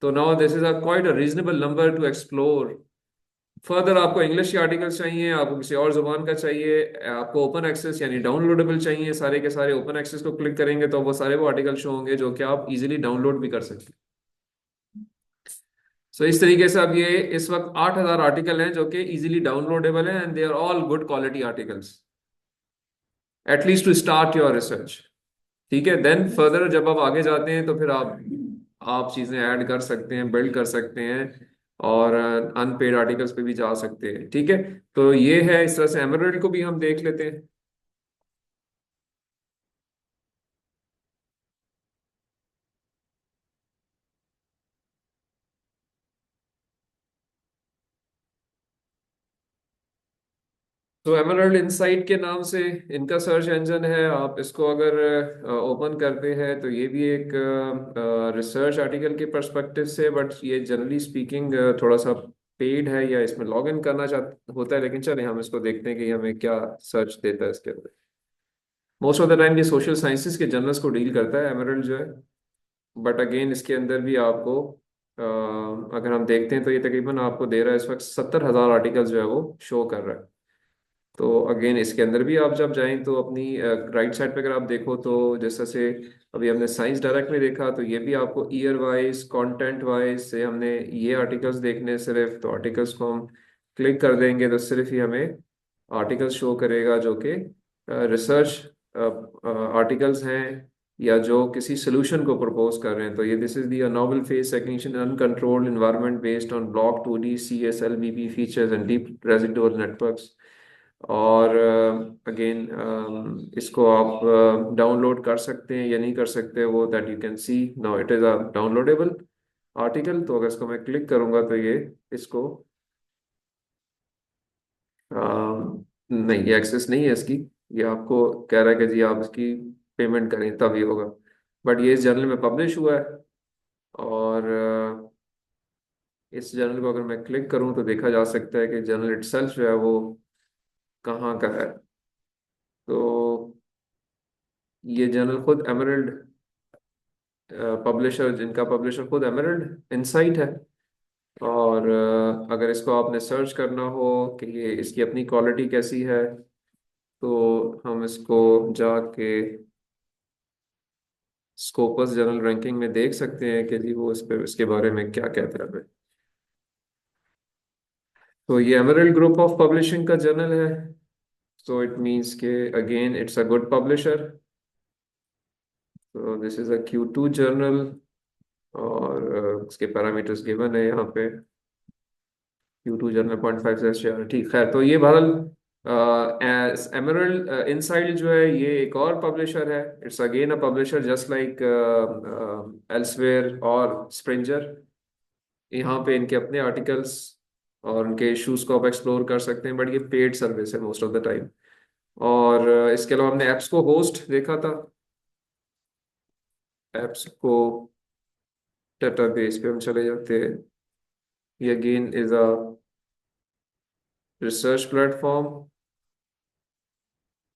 तो now this is a quite a reasonable number two explore further. आपको इंग्लिश के आर्टिकल्स चाहिए, आपको किसी और जुबान का चाहिए, आपको ओपन एक्सेस यानी डाउनलोडेबल चाहिए, सारे के सारे ओपन एक्सेस को क्लिक करेंगे तो वो सारे वो आर्टिकल शो होंगे जो कि आप इजीली डाउनलोड भी कर सकते हैं। सो इस तरीके से अब ये इस वक्त 8,000 आर्टिकल हैं जो कि इजीली डाउनलोडेबल हैं and they are all good quality articles, at least to start your research. ठीक है, देन फर्दर जब आप आगे जाते हैं तो फिर आप चीजें ऐड कर सकते हैं, बिल्ड कर सकते हैं, और अनपेड आर्टिकल्स पे भी जा सकते हैं। ठीक है, तो ये है, इस तरह से एमरल्ड को भी हम देख लेते हैं। तो एमरल्ड इंसाइट के नाम से इनका सर्च इंजन है। आप इसको अगर ओपन करते हैं तो ये भी एक रिसर्च आर्टिकल के पर्सपेक्टिव से, बट ये जनरली स्पीकिंग थोड़ा सा पेड है, या इसमें लॉग इन करना चाह होता है। लेकिन चलें हम इसको देखते हैं कि हमें क्या सर्च देता है इसके अंदर। मोस्ट ऑफ द टाइम ये सोशल साइंसेस के जर्नल्स को डील करता है एमरल्ड जो है, बट अगेन इसके अंदर भी आपको अगर हम देखते हैं तो ये तकरीबन आपको दे रहा है इस वक्त 70,000 आर्टिकल्स जो है वो शो कर रहा है। तो अगेन इसके अंदर भी आप जब जाएं तो अपनी राइट साइड पे अगर आप देखो तो जैसा से अभी हमने साइंस डायरेक्ट में देखा, तो ये भी आपको ईयर वाइज कंटेंट वाइज से हमने ये आर्टिकल्स देखने हैं सिर्फ, तो आर्टिकल्स को हम क्लिक कर देंगे तो सिर्फ ही हमें आर्टिकल्स शो करेगा जो कि रिसर्च आर्टिकल्स हैं, या जो किसी सोल्यूशन को प्रपोज कर रहे हैं। तो ये this is the novel face recognition uncontrolled environment based on block 2D CSLVP features and deep residual networks. और अगेन इसको आप डाउनलोड कर सकते हैं या नहीं कर सकते, वो that you can C now, it is a downloadable article. तो अगर इसको मैं क्लिक करूंगा तो ये इसको नहीं, ये एक्सेस नहीं है इसकी। ये आपको कह रहा है कि जी आप इसकी पेमेंट करें तभी होगा, बट ये इस जर्नल में पब्लिश हुआ है। और इस जर्नल को अगर मैं क्लिक करूं तो देखा जा सकता है कि जर्नल इटसेल्फ जो है वो कहाँ का है। तो ये जर्नल खुद एमरल्ड पब्लिशर, जिनका पब्लिशर खुद एमरल्ड इंसाइट है। और अगर इसको आपने सर्च करना हो कि ये इसकी अपनी क्वालिटी कैसी है, तो हम इसको जाके स्कोपस जनरल रैंकिंग में देख सकते हैं कि जी वो इस पे इसके बारे में क्या कहता है। तो ये एमरल्ड ग्रुप ऑफ पब्लिशिंग का जर्नल है, सो इट मींस के again it's a good publisher. तो this is a Q2 journal, और उसके पैरामीटर्स गिवन है यहाँ पे। Q2 जर्नल 0.5 से ठीक। खैर, तो ये बहरहाल एमरल्ड इनसाइड जो है ये एक और पब्लिशर है। It's again a publisher just like elsewhere और स्प्रिंजर। यहाँ पे इनके अपने आर्टिकल्स और उनके इश्यूज को आप एक्सप्लोर कर सकते हैं, बट ये पेड सर्विस है मोस्ट ऑफ द टाइम। और इसके अलावा हमने एप्स को होस्ट देखा था। एप्स को डेटाबेस पे हम चले जाते हैं। ये again is a research platform.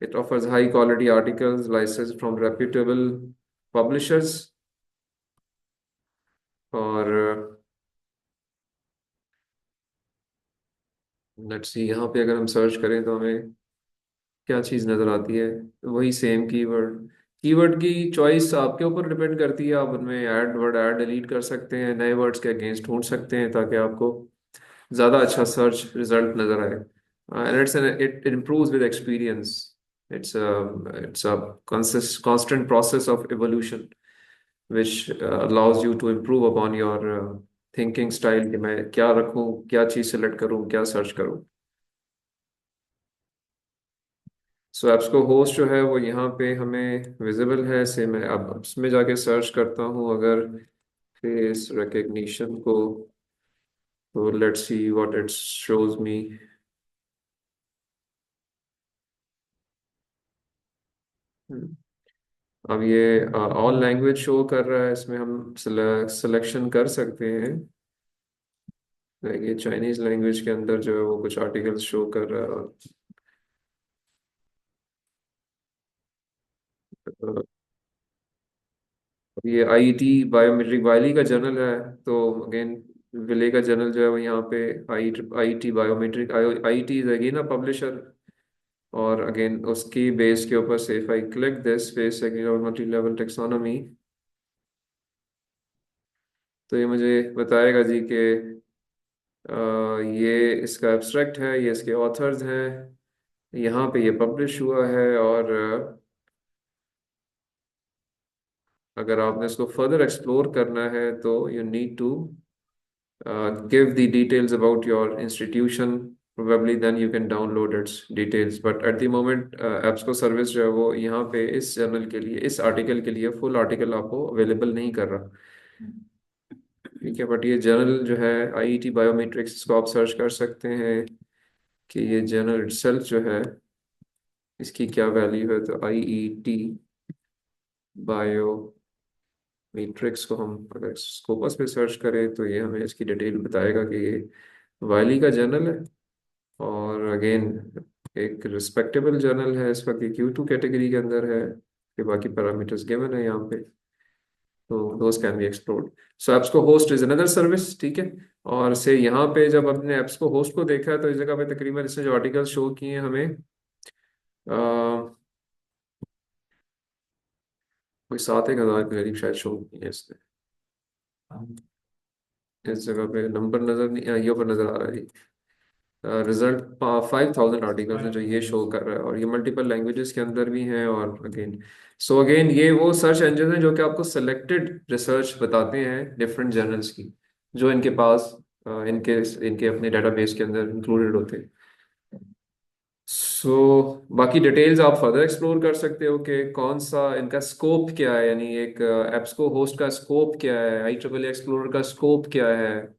It offers high quality articles licensed from reputable publishers. और लेट्स सी, यहाँ पे अगर हम सर्च करें तो हमें क्या चीज़ नज़र आती है। वही सेम कीवर्ड। कीवर्ड की चॉइस आपके ऊपर डिपेंड करती है। आप उनमें ऐड डिलीट कर सकते हैं, नए वर्ड्स के अगेंस्ट ढूंढ सकते हैं ताकि आपको ज़्यादा अच्छा सर्च रिजल्ट नज़र आए। And it improves with experience. It's a constant process of evolution which allows you to improve upon your thinking style कि मैं क्या रखूं, क्या चीज़ सेलेक्ट करूं, क्या सर्च करूं। सो एप्स को होस्ट जो है वो यहाँ पे हमें विजिबल है। से मैं अब इसमें जाके सर्च करता हूँ अगर फेस रिकग्निशन को, तो let's see what it shows मी। अब ये ऑल लैंग्वेज शो कर रहा है, इसमें हम सिलेक्शन कर सकते हैं। ये चाइनीज लैंग्वेज के अंदर जो है वो कुछ आर्टिकल्स शो कर रहा है। ये IIT बायोमेट्रिक वाइली का जर्नल है। तो अगेन विले का जर्नल जो है वो यहाँ पे IIT biometric, IIT is again a publisher. और अगेन उसकी बेस के ऊपर से if I click this face multi level taxonomy, तो ये मुझे बताएगा जी कि ये इसका एब्स्ट्रैक्ट है, ये इसके ऑथर्स हैं, यहाँ पे ये पब्लिश हुआ है, और अगर आपने इसको फर्दर एक्सप्लोर करना है तो you need to give the details about your institution. Probably then you can download its details. But at the moment, EBSCO service जो है वो यहाँ पे इस जर्नल के लिए, इस आर्टिकल के लिए फुल आर्टिकल आपको अवेलेबल नहीं कर रहा। ठीक है, बट ये जर्नल जो है आईईटी बायोमेट्रिक्स, इसको आप सर्च कर सकते हैं कि ये जर्नल इटसेल्फ जो है इसकी क्या वैल्यू है। तो आईईटी बायो मैट्रिक्स को हम अगर स्कोपस पे सर्च करें तो ये हमें इसकी डिटेल बताएगा कि ये वाइली का जर्नल है, और अगेन एक रिस्पेक्टेबल जर्नल है, इस वक्त Q2 कैटेगरी के अंदर है, कि बाकी पैरामीटर्स गिवन है यहाँ पे, तो those can be explored. So apps को होस्ट इज अनदर सर्विस, ठीक है। और से यहाँ पे जब अपने एप्स को होस्ट को देखा है तो इस जगह पे तकरीबन इसने जो आर्टिकल शो किए हैं हमें कोई 7-1 हज़ार के करीब शायद शो किए हैं इसने। इस जगह पे नंबर नजर नहीं, ये पर नजर आ रहा है रिजल्ट। 5,000 आर्टिकल्स हैं जो ये शो कर रहा है, और ये मल्टीपल लैंग्वेजेस के अंदर भी हैं। और अगेन ये वो सर्च इंजन है जो कि आपको सेलेक्टेड रिसर्च बताते हैं डिफरेंट जर्नल्स की, जो इनके पास इनके इनके अपने डेटाबेस के अंदर इंक्लूडेड होते हैं। बाकी डिटेल्स आप फर्दर एक्सप्लोर कर सकते हो कि कौन सा इनका स्कोप क्या है, यानी एक एप्सको होस्ट का स्कोप क्या है, IEEE एक्सप्लोरर का स्कोप क्या है,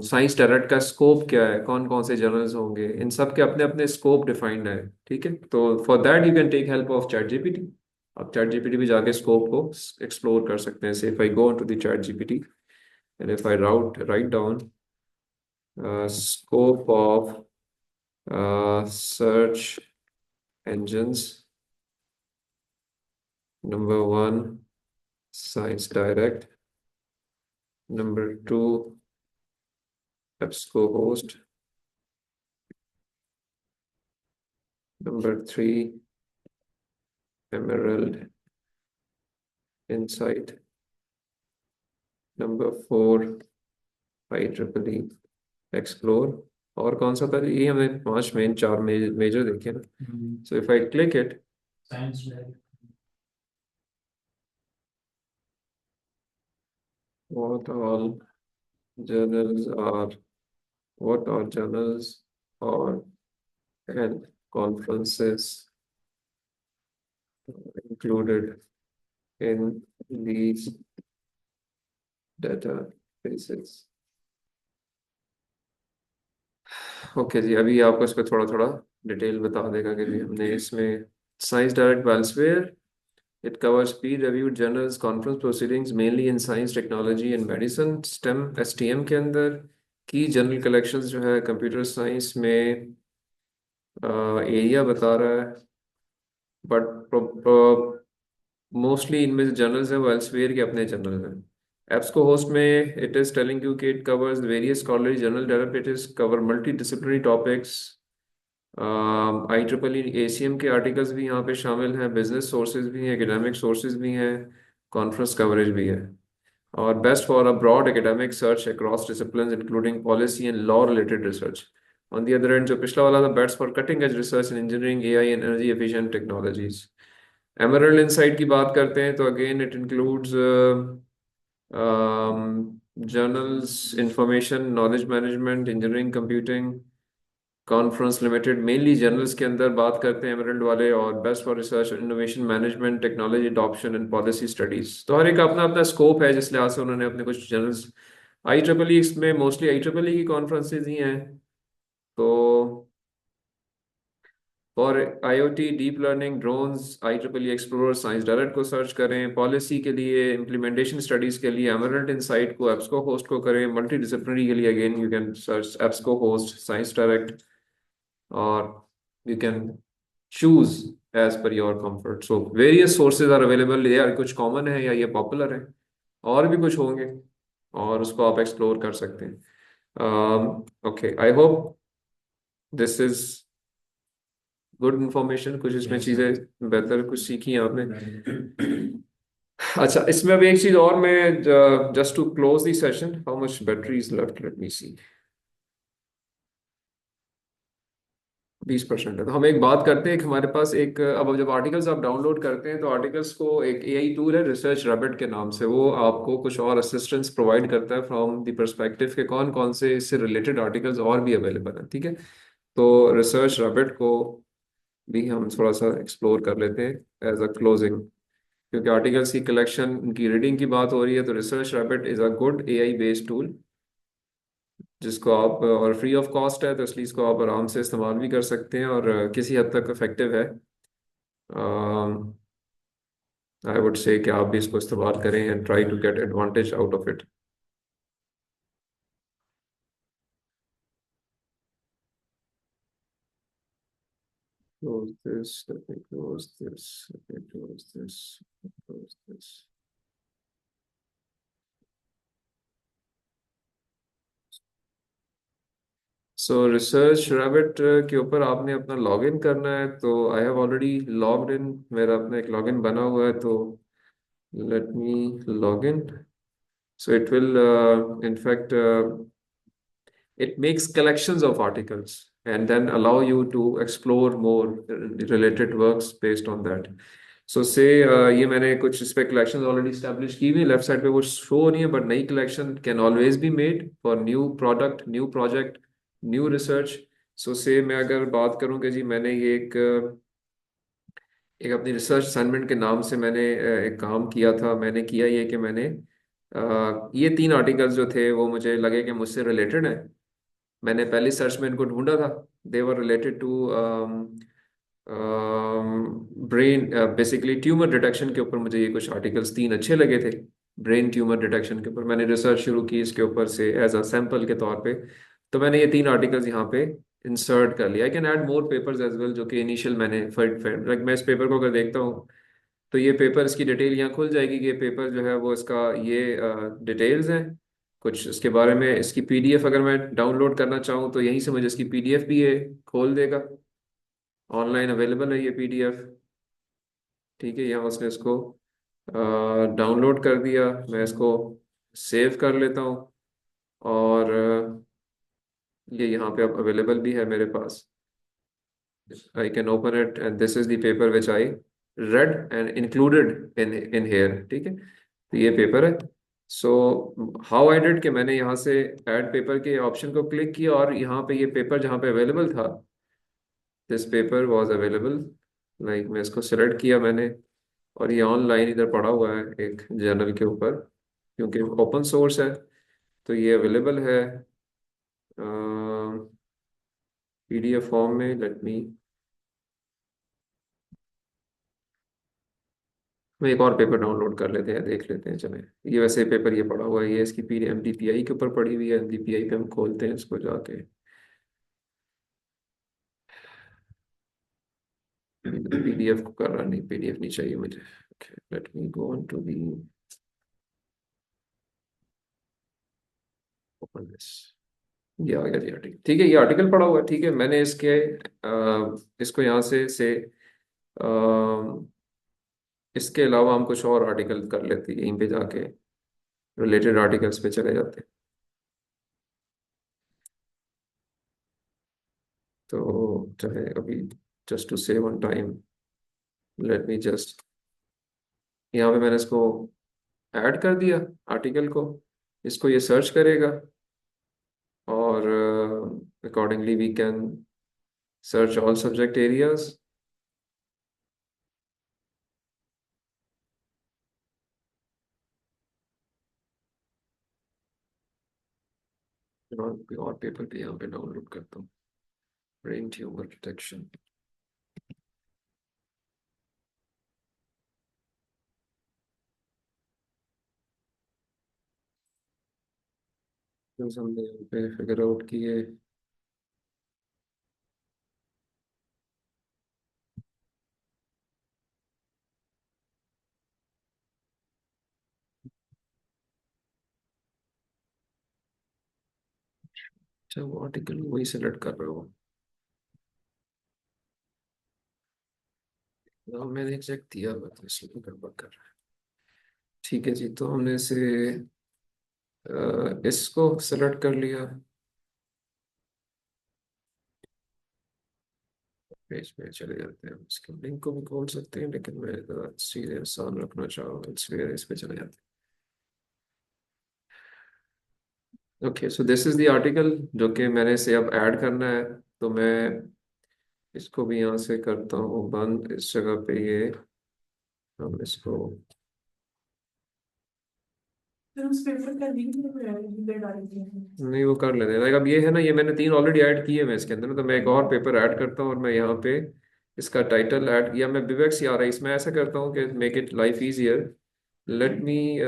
साइंस डायरेक्ट का स्कोप क्या है, कौन कौन से जर्नल्स होंगे, इन सब के अपने अपने स्कोप डिफाइंड है। ठीक है, तो for that you can take help of chat GPT. आप चैट जीपीटी भी जाके स्कोप को एक्सप्लोर कर सकते हैं। So if I go into the chat GPT and if I write down scope of search engines, number 1 Science Direct, number 2 EBSCO host, number 3 Emerald Insight, number 4 IEEE Explore। और कौन सा था ये? हमने 5 मेन 4 मेजर देखे ना। So if I click it, science what all journals are what are journals or and conferences included in these databases। Okay जी, अभी आपको इस पर थोड़ा थोड़ा डिटेल बता देगा कि हमने इसमें science direct Elsevier, it covers peer-reviewed journals, conference proceedings mainly in science, technology and medicine। STEM STM के अंदर की जनरल कलेक्शंस जो है कंप्यूटर साइंस में एरिया बता रहा है, बट मोस्टली इनमें जो जर्नल्स हैं वो एल्सवेयर के अपने जर्नल हैं। एप्स को होस्ट में इट इज टेलिंग यू कि it covers various scholarly journal developers cover multi disciplinary topics. IEEE ACM के आर्टिकल्स भी यहाँ पे शामिल हैं, बिजनेस सोर्सेज भी हैं, एकेडमिक सोर्सेज भी हैं, कॉन्फ्रेंस कवरेज भी है, और best for a broad academic search across discipline including policy and law related research. On the other end जो पिछला वाला था, best for cutting edge research in engineering, AI and energy efficient technologies. Emerald Insight की बात करते हैं तो again it includes journals, information, knowledge management, engineering, computing, conference limited, mainly journals के अंदर बात करते हैं एमरल्ड वाले, और best for research, innovation management, technology adoption and policy studies. तो हर एक अपना अपना स्कोप है, जिस लिहाज से उन्होंने अपने कुछ जर्नल्स IEEE इसमें मोस्टली IEEE की कॉन्फ्रेंसेज ही हैं। तो for IoT, deep learning, drones, IEEE explorer, science direct को सर्च करें। पॉलिसी के लिए, इम्प्लीमेंटेशन स्टडीज के लिए एमरल्ड इनसाइट को, एप्सको होस्ट को करें। मल्टी डिसिप्लिनरी के लिए again you can search EBSCO host, science direct, और you can choose as per your comfort। So various sources are available, ये यार कुछ कॉमन है या ये पॉपुलर है, और भी कुछ होंगे, और उसको आप एक्सप्लोर कर सकते हैं। Okay, I hope this is good information. कुछ इसमें चीज़ें बेहतर कुछ सीखी हैं आपने। अच्छा, इसमें अब एक चीज और, मैं just to close the session, how much battery is left, let me see. 20% है। तो हम एक बात करते हैं कि हमारे पास एक, अब जब आर्टिकल्स आप डाउनलोड करते हैं तो आर्टिकल्स को एक एआई टूल है रिसर्च रैबिट के नाम से, वो आपको कुछ और असिस्टेंस प्रोवाइड करता है फ्रॉम द पर्सपेक्टिव के कौन कौन से इससे रिलेटेड आर्टिकल्स और भी अवेलेबल हैं, ठीक है। तो रिसर्च रैबिट को भी हम थोड़ा सा एक्सप्लोर कर लेते हैं एज अ क्लोजिंग, क्योंकि आर्टिकल्स की कलेक्शन, उनकी रीडिंग की बात हो रही है, तो research rabbit is a good AI based tool जिसको आप, और फ्री ऑफ कॉस्ट है, तो इसलिए इसको आप आराम से इस्तेमाल भी कर सकते हैं और किसी हद तक इफेक्टिव है। आई वुड से कि आप भी इसको इस्तेमाल करें and try to get advantage out of it. Close this, let me close this, let me close this, close this. So research rabbit के ऊपर आपने अपना लॉगिन करना है, तो I have already logged in, मेरा अपना एक लॉगिन बना हुआ है, तो let me log in. So it will, in fact, it makes collections of articles and then allow you to explore more related works based on that. So say, ये मैंने कुछ इस पे collections already established की हुई, left side पे वो show नहीं है, बट नई collection can always be made for new product, new project, new research. So say मैं अगर बात करूँ कि जी मैंने ये एक अपनी रिसर्च असाइनमेंट के नाम से मैंने एक काम किया था, मैंने किया ये कि मैंने ये 3 आर्टिकल्स जो थे वो मुझे लगे कि मुझसे रिलेटेड है, मैंने पहली सर्च में इनको ढूंढा था, they were related to brain, basically tumour detection के ऊपर मुझे ये कुछ आर्टिकल्स 3 अच्छे लगे थे, ब्रेन ट्यूमर डिटेक्शन के ऊपर मैंने रिसर्च शुरू की इसके ऊपर से एज अ सैंपल के तौर पे। तो मैंने ये 3 आर्टिकल्स यहाँ पे इंसर्ट कर लिया। I can add more papers as well, जो कि इनिशियल मैंने लाइक मैं इस पेपर को अगर देखता हूँ तो ये पेपर, इसकी डिटेल यहाँ खुल जाएगी कि ये पेपर जो है वो इसका ये डिटेल्स हैं कुछ इसके बारे में। इसकी पीडीएफ अगर मैं डाउनलोड करना चाहूँ तो यहीं से मुझे इसकी पीडीएफ भी ये खोल देगा, ऑनलाइन अवेलेबल है ये पीडीएफ, ठीक है। यहाँ उसने इसको डाउनलोड कर दिया, मैं इसको सेव कर लेता हूँ और ये यहाँ पे अब अवेलेबल भी है मेरे पास। I can open it and this is the paper which I read and included in here, ठीक है। तो ये पेपर है। सो हाउ आई डिड कि मैंने यहाँ से ऐड पेपर के ऑप्शन को क्लिक किया और यहाँ पे ये पेपर जहाँ पे अवेलेबल था, this paper was available, like मैं इसको सिलेक्ट किया मैंने, और ये ऑनलाइन इधर पड़ा हुआ है एक जर्नल के ऊपर, क्योंकि ओपन सोर्स है तो ये अवेलेबल है पीडीएफ फॉर्म में। लेट मी, मैं एक और पेपर डाउनलोड कर लेते हैं, देख लेते हैं चले। ये वैसे पेपर ये पड़ा हुआ है, ये इसकी पी एमडीपीआई के ऊपर पड़ी हुई है, एमडीपीआई पे हम खोलते हैं इसको जाके। पीडीएफ को कर रहा नहीं, पीडीएफ नहीं चाहिए मुझे। Okay, let me go on to the, open this. ये आ गया जी आर्टिकल, ठीक है, ये आर्टिकल पड़ा हुआ है, ठीक है। मैंने इसको यहाँ से इसके अलावा हम कुछ और आर्टिकल कर लेते हैं, यहीं पे जाके रिलेटेड आर्टिकल्स पे चले जाते हैं। तो चाहे अभी just to save on time, let me just, यहाँ पे मैंने इसको ऐड कर दिया आर्टिकल को, इसको ये सर्च करेगा और accordingly we can search all subject areas. और पेपर भी यहाँ पे डाउनलोड करता हूँ, ब्रेन ट्यूमर डिटेक्शन। हमने यहाँ पे फिगर आउट किए, अच्छा वो आर्टिकल वही सेलेक्ट कर रहा हूँ, मैंने एग्जैक्ट दिया हुआ था इसलिए गड़बड़ कर रहा है। ठीक है जी, तो हमने इसे इसको सेलेक्ट कर लिया। पेज पे चले जाते हैं, इसके लिंक को भी खोल सकते हैं, लेकिन मैं चीज़ें आसान रखना चाह रहा हूँ इसलिए इस पे चले जाते हैं। Okay, so this is the article जो कि मैंने इसे अब ऐड करना है। तो मैं इसको भी यहाँ से करता हूँ बंद, इस जगह पे ये हम इसको फिर उस पेपर का लिंक इधर डाल दिया। नहीं, वो कर लेते हैं। लाइक अब ये है ना, ये मैंने 3 ऑलरेडी ऐड किए मैं इसके अंदर, तो मैं एक और पेपर ऐड करता हूँ और मैं यहाँ पे इसका टाइटल ऐड किया। मैं विवेक आ रहा है, इसमें ऐसा करता हूँ कि make it life easier, let me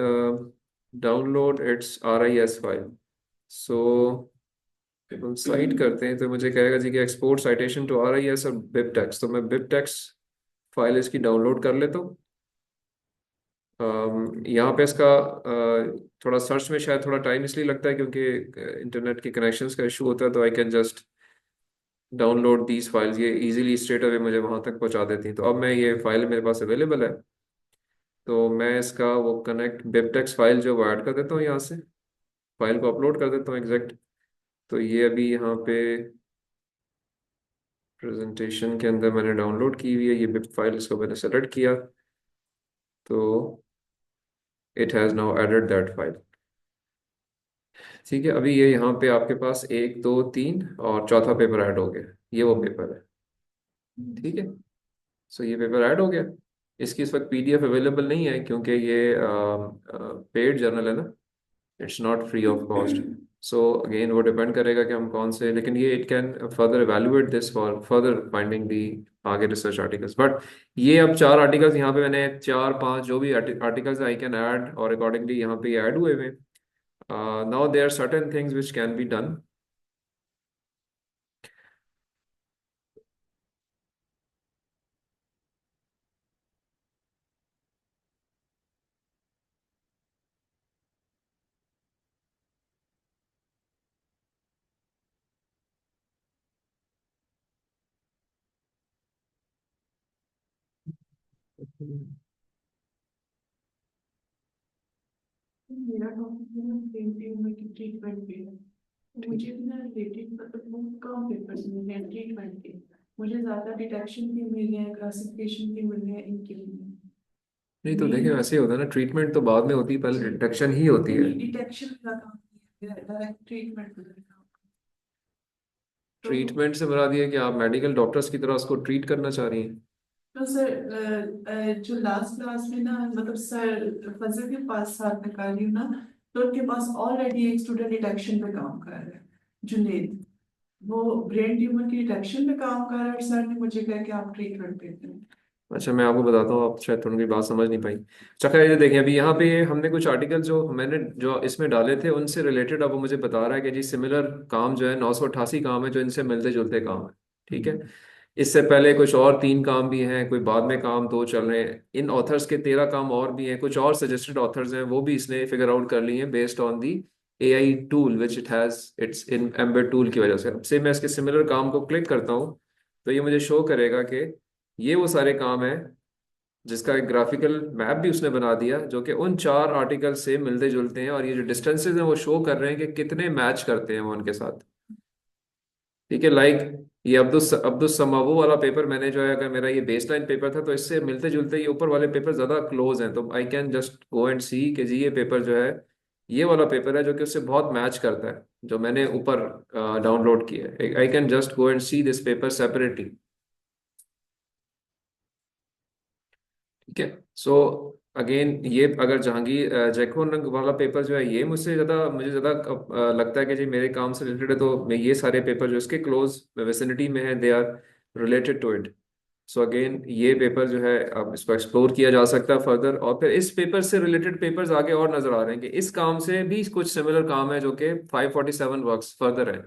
download its RIS file. So हम साइट करते हैं तो मुझे कहेगा जी कि एक्सपोर्ट साइटेशन टू RIS और बिबटेक्स, तो मैं बिबटेक्स फाइल इसकी डाउनलोड कर लेता हूँ। यहाँ पे इसका थोड़ा सर्च में शायद थोड़ा टाइम इसलिए लगता है क्योंकि इंटरनेट के कनेक्शंस का इशू होता है, तो I can just download these files, ये इजीली स्ट्रेट अवे मुझे वहाँ तक पहुँचा देती हैं। तो अब मैं ये फाइल मेरे पास अवेलेबल है, तो मैं इसका वो कनेक्ट बिबटेक्स फाइल जो वो ऐड कर देता हूँ यहाँ से, फाइल को अपलोड कर देता हूँ एग्जैक्ट। तो ये अभी यहाँ पे प्रेजेंटेशन के अंदर मैंने डाउनलोड की हुई है ये बिब फाइल, इसको मैंने सेलेक्ट किया, तो it has now added that file. ठीक है, अभी ये यहाँ पे आपके पास 1 2 3 और चौथा पेपर ऐड हो गया, ये वो पेपर है। ठीक है, सो ये पेपर ऐड हो गया। इसकी इस वक्त PDF अवेलेबल नहीं है क्योंकि ये पेड जर्नल है ना, it's not free of cost. So again वो डिपेंड करेगा कि हम कौन से, लेकिन ये it can further evaluate this for further finding the आगे रिसर्च आर्टिकल्स। बट ये अब 4 आर्टिकल्स यहाँ पे मैंने 4 5 जो भी आर्टिकल्स आई कैन ऐड और अकॉर्डिंगली यहाँ पे ऐड हुए हुए। Now there are certain things which can be done. मेरा टॉपिक है ना ब्रेन ट्यूमर की ट्रीटमेंट पे है। तो मुझे भी ना रिलेटेड मतलब बहुत कम पेपर्स मिले हैं ट्रीटमेंट के। मुझे ज्यादा डिटेक्शन के मिले हैं, क्लासिफिकेशन के मिले हैं, इनके लिए नहीं तो देखिए, मेन वैसे ही होता है ना, ट्रीटमेंट तो बाद में होती है, पहले डिटेक्शन ही होती है। डिटेक्शन का काम किया है, डायरेक्ट ट्रीटमेंट का। तो ट्रीटमेंट से मुराद ये है कि आप मेडिकल डॉक्टर्स की तरह उसको ट्रीट करना चाह रही हैं। तो सर जो लास्ट क्लास में ना मतलब सर फजल के पास साथ में कर रही हूँ ना, तो उनके पास ऑलरेडी एक स्टूडेंट डिटेक्शन पे काम कर रहा है, जुनेद। वो ब्रेन ट्यूमर की डिटेक्शन पे काम कर रहा है और सर ने मुझे कहा कि आप ट्रीटमेंट देते हैं। अच्छा, मैं आपको बताता हूँ, आप शायद थोड़ी बात समझ नहीं पाई। चक्कर ये देखिए, अभी यहाँ पे हमने कुछ आर्टिकल जो मैंने जो इसमें डाले थे उनसे रिलेटेड अब वो मुझे बता रहा है कि जी सिमिलर काम जो है 988 काम है जो इनसे मिलते जुलते काम है। ठीक है, इससे पहले कुछ और 3 काम भी हैं, कोई बाद में काम 2 चल रहे हैं, इन ऑथर्स के 13 काम और भी हैं, कुछ और सजेस्टेड ऑथर्स हैं वो भी इसने फिगर आउट कर लिए हैं based on the AI tool which it has it's in embed tool की वजह से। अब से मैं इसके सिमिलर काम को क्लिक करता हूँ तो ये मुझे शो करेगा कि ये वो सारे काम हैं जिसका एक ग्राफिकल मैप भी उसने बना दिया जो कि उन 4 आर्टिकल से मिलते जुलते हैं, और ये जो डिस्टेंसेस हैं वो शो कर रहे हैं कि कितने मैच करते हैं वो उनके साथ। ठीक है, लाइक ये अब्दुस समावो वाला पेपर मैंने जो है, अगर मेरा ये बेसलाइन पेपर था तो इससे मिलते जुलते ये ऊपर वाले पेपर ज्यादा क्लोज हैं, तो I can just go and see कि जी ये पेपर जो है ये वाला पेपर है जो कि उससे बहुत मैच करता है जो मैंने ऊपर डाउनलोड किया है। आई can just go and see this paper separately. ठीक है, सो अगेन ये अगर जहांगीर जैकवन रंग वाला पेपर जो है ये मुझे ज्यादा लगता है कि जी मेरे काम से रिलेटेड है, तो मैं ये सारे पेपर जो इसके क्लोज विसिनिटी में है they are related to it. So again ये पेपर जो है अब इसको एक्सप्लोर किया जा सकता है फर्दर, और फिर इस पेपर से रिलेटेड पेपर्स आगे और नजर आ रहे हैं कि इस काम से भी कुछ सिमिलर काम है जो कि 547 वर्क्स फर्दर है।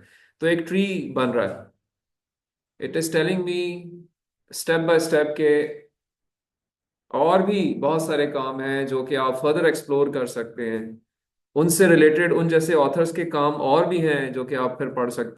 तो एक ट्री बन रहा है, it is telling me step by step के और भी बहुत सारे काम हैं जो कि आप फर्दर एक्सप्लोर कर सकते हैं, उनसे रिलेटेड उन जैसे ऑथर्स के काम और भी हैं जो कि आप फिर पढ़ सकते हैं।